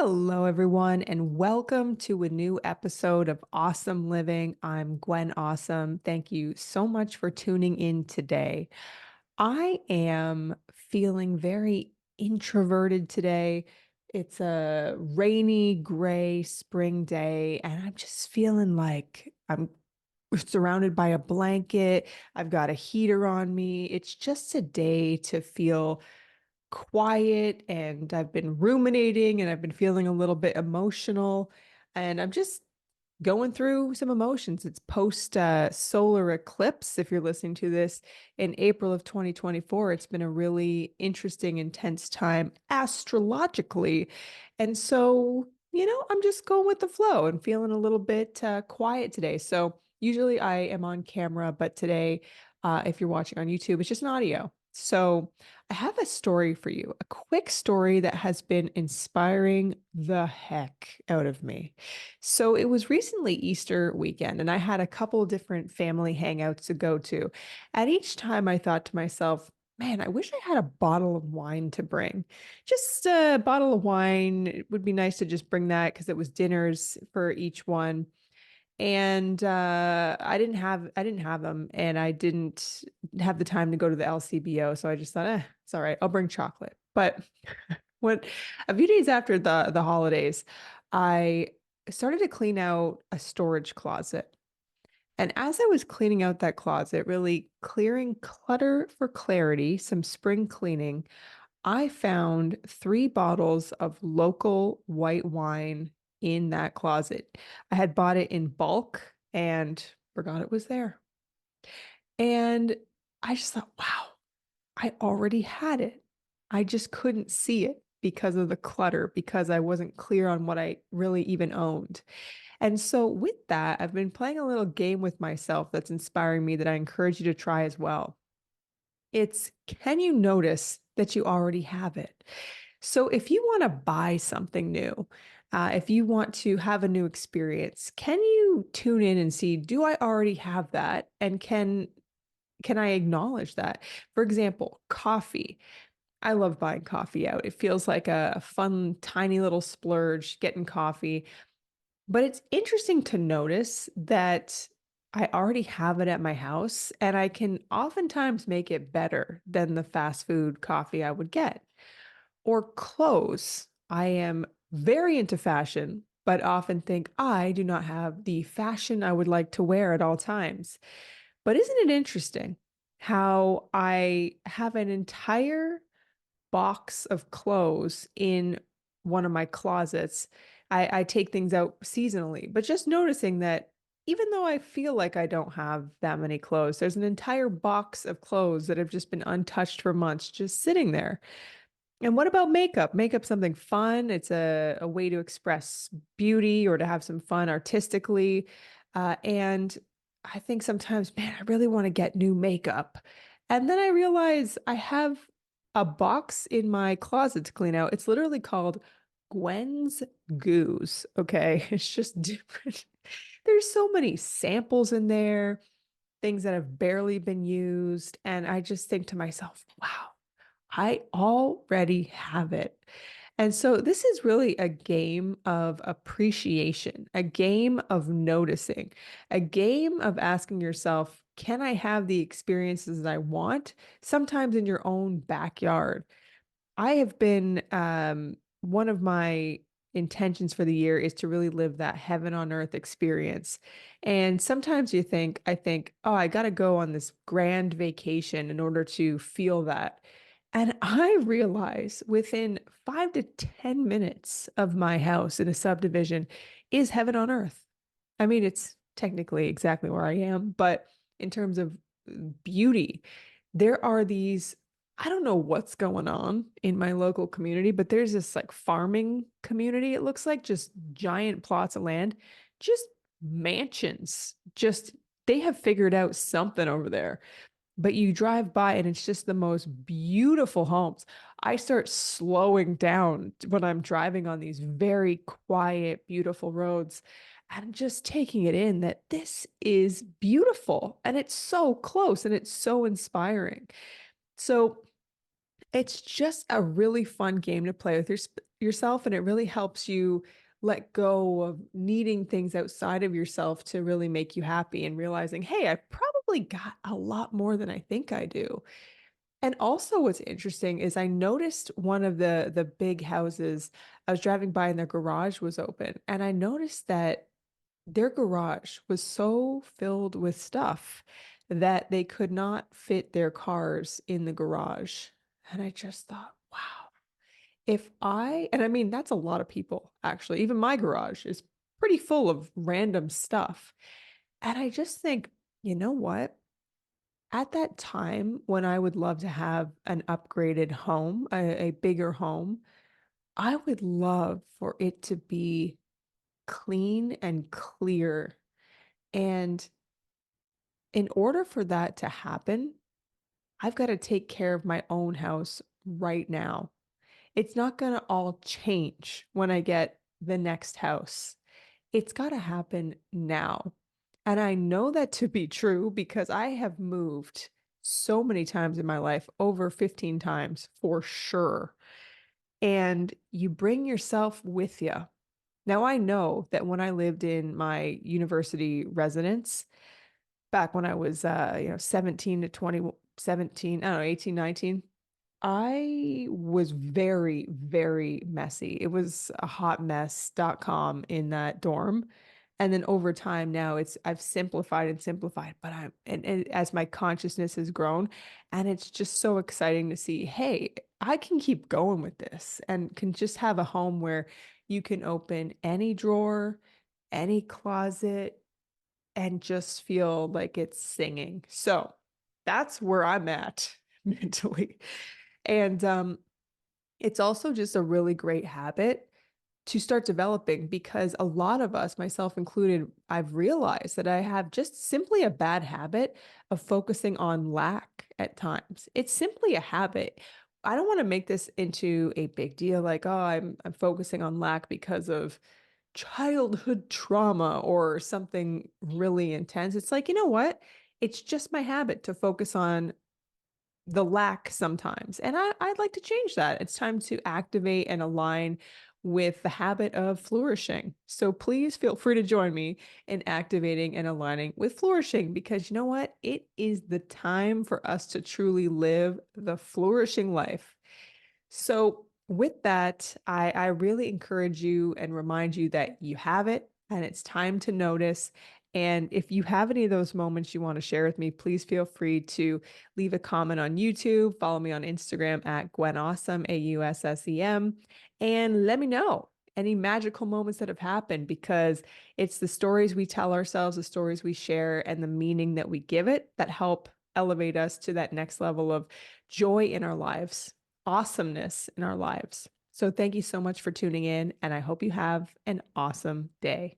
Hello, everyone, and welcome to a new episode of Awesome Living. I'm Gwen Aussem. Thank you so much for tuning in today. I am feeling very introverted today. It's a rainy, gray spring day, and I'm just feeling like I'm surrounded by a blanket. I've got a heater on me. It's just a day to feel quiet, and I've been ruminating and I've been feeling a little bit emotional, and I'm just going through some emotions. It's post solar eclipse. If you're listening to this in April of 2024, it's been a really interesting, intense time astrologically. And so, I'm just going with the flow and feeling a little bit quiet today. So, usually I am on camera, but today, if you're watching on YouTube, it's just an audio. So, I have a story for you, a quick story that has been inspiring the heck out of me. So it was recently Easter weekend, and I had a couple of different family hangouts to go to. At each time, I thought to myself, man, I wish I had a bottle of wine to bring. Just a bottle of wine. It would be nice to just bring that because it was dinners for each one. And I didn't have them, and I didn't have the time to go to the LCBO. So I just thought, it's all right. I'll bring chocolate. But when a few days after the holidays, I started to clean out a storage closet. And as I was cleaning out that closet, really clearing clutter for clarity, some spring cleaning, I found 3 bottles of local white wine in that closet. I had bought it in bulk and forgot it was there. And I just thought, wow, I already had it. I just couldn't see it because of the clutter, because I wasn't clear on what I really even owned. And so, with that, I've been playing a little game with myself that's inspiring me that I encourage you to try as well. It's, can you notice that you already have it? So, if you want to buy something new, if you want to have a new experience, can you tune in and see, do I already have that? And can I acknowledge that? For example, coffee. I love buying coffee out. It feels like a fun, tiny little splurge getting coffee. But it's interesting to notice that I already have it at my house, and I can oftentimes make it better than the fast food coffee I would get. Or clothes. I am very into fashion, but often think I do not have the fashion I would like to wear at all times. But isn't it interesting how I have an entire box of clothes in one of my closets? I take things out seasonally, but just noticing that even though I feel like I don't have that many clothes, there's an entire box of clothes that have just been untouched for months, just sitting there. And what about makeup? Makeup something fun. It's a way to express beauty or to have some fun artistically. And I think sometimes, man, I really want to get new makeup. And then I realize I have a box in my closet to clean out. It's literally called Gwen's Goos. Okay. It's just different. There's so many samples in there, things that have barely been used. And I just think to myself, wow. I already have it. And so this is really a game of appreciation, a game of noticing, a game of asking yourself, can I have the experiences that I want? Sometimes in your own backyard. I have been, one of my intentions for the year is to really live that heaven on earth experience. And sometimes I think, oh, I got to go on this grand vacation in order to feel that. And I realize within 5 to 10 minutes of my house in a subdivision is heaven on earth. I mean, it's technically exactly where I am, but in terms of beauty, there are these, I don't know what's going on in my local community, but there's this like farming community. It looks like just giant plots of land, just mansions. Just they have figured out something over there. But you drive by and it's just the most beautiful homes. I start slowing down when I'm driving on these very quiet, beautiful roads and just taking it in that this is beautiful and it's so close and it's so inspiring. So it's just a really fun game to play with yourself and it really helps you let go of needing things outside of yourself to really make you happy and realizing, hey, I probably got a lot more than I think I do. And also what's interesting is I noticed one of the big houses I was driving by and their garage was open and I noticed that their garage was so filled with stuff that they could not fit their cars in the garage. And I just thought, wow, and I mean, that's a lot of people, actually. Even my garage is pretty full of random stuff. And I just think, you know what? At that time when I would love to have an upgraded home, a bigger home, I would love for it to be clean and clear. And in order for that to happen, I've got to take care of my own house right now. It's not going to all change when I get the next house. It's got to happen now. And I know that to be true because I have moved so many times in my life, over 15 times for sure. And you bring yourself with you. Now, I know that when I lived in my university residence, back when I was 17 to 20, 17, I don't know, 18, 19, I was very, very messy. It was a hot mess.com in that dorm. And then over time now I've simplified and simplified, but and as my consciousness has grown, and it's just so exciting to see, hey, I can keep going with this and can just have a home where you can open any drawer, any closet, and just feel like it's singing. So that's where I'm at mentally. And it's also just a really great habit to start developing because a lot of us, myself included, I've realized that I have just simply a bad habit of focusing on lack at times. It's simply a habit. I don't want to make this into a big deal like, oh, I'm focusing on lack because of childhood trauma or something really intense. It's like, you know what? It's just my habit to focus on the lack sometimes. And I'd like to change that. It's time to activate and align with the habit of flourishing. So please feel free to join me in activating and aligning with flourishing because you know what? It is the time for us to truly live the flourishing life. So, with that, I really encourage you and remind you that you have it and it's time to notice. And if you have any of those moments you want to share with me, please feel free to leave a comment on YouTube, follow me on Instagram at Gwen Aussem, AUSSEM, and let me know any magical moments that have happened because it's the stories we tell ourselves, the stories we share, and the meaning that we give it that help elevate us to that next level of joy in our lives, awesomeness in our lives. So thank you so much for tuning in, and I hope you have an awesome day.